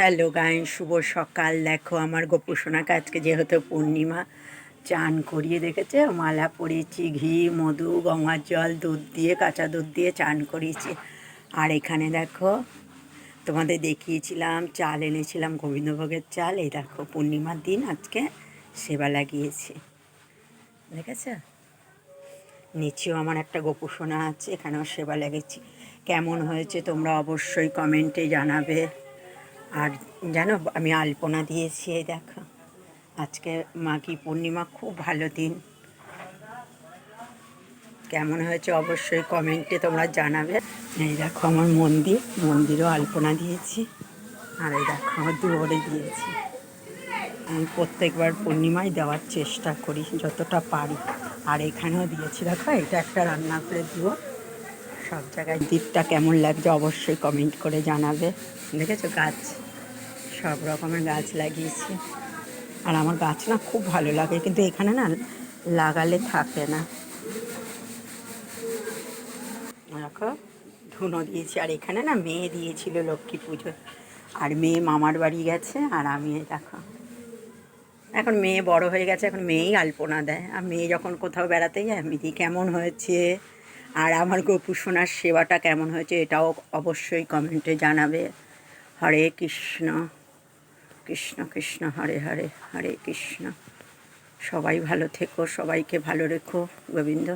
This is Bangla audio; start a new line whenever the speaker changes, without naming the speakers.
হ্যালো গাইস, শুভ সকাল। দেখো আমার গোপু সোনাকে আজকে যেহেতু পূর্ণিমা, চান করিয়ে দেখেছে, মালা পরিয়েছি, ঘি, মধু, গঙ্গার জল, দুধ দিয়ে, কাঁচা দুধ দিয়ে চান করিয়েছি। আর এখানে দেখো তোমাদের দেখিয়েছিলাম চাল এনেছিলাম, গোবিন্দভোগের চাল। এই দেখো পূর্ণিমার দিন আজকে সেবা লাগিয়েছি, দেখেছো? নিচেও আমার একটা গোপু সোনা আছে, এখানেও সেবা লেগেছি। কেমন হয়েছে তোমরা অবশ্যই কমেন্টে জানাবে। আর জানো আমি আলপনা দিয়েছি, এই দেখো আজকে মাঘী পূর্ণিমা, খুব ভালো দিন। কেমন হয়েছে অবশ্যই কমেন্টে তোমরা জানাবে। এই দেখো আমার মন্দিরও আলপনা দিয়েছি। আর এই দেখো আমার দুয়ারে দিয়েছি। আমি প্রত্যেকবার পূর্ণিমায় দেওয়ার চেষ্টা করি যতটা পারি। আর এখানেও দিয়েছি, দেখো এটা একটা রান্নাঘরের দুয়ার। সব জায়গায় দ্বীপটা কেমন লাগছে অবশ্যই কমেন্ট করে জানাবে। দেখেছো গাছ, সব রকমের গাছ লাগিয়েছি। আর আমার গাছ না খুব ভালো লাগে, কিন্তু এখানে না লাগালে থাকে না। দেখো ধুনো দিয়েছি। আর এখানে না মেয়ে দিয়েছিল লক্ষ্মী পুজো, আর মেয়ে মামার বাড়ি গেছে। আর আমি দেখো এখন মেয়ে বড় হয়ে গেছে, এখন মেয়েই আলপনা দেয়। আর মেয়ে যখন কোথাও বেড়াতে যায় আমি দিই। কেমন হয়েছে আর আমার গোপু সোনার সেবাটা কেমন হয়েছে এটাও অবশ্যই কমেন্টে জানাবে। হরে কৃষ্ণ কৃষ্ণ কৃষ্ণ হরে হরে, হরে কৃষ্ণ। সবাই ভালো থেকো, সবাইকে ভালো রেখো গোবিন্দ।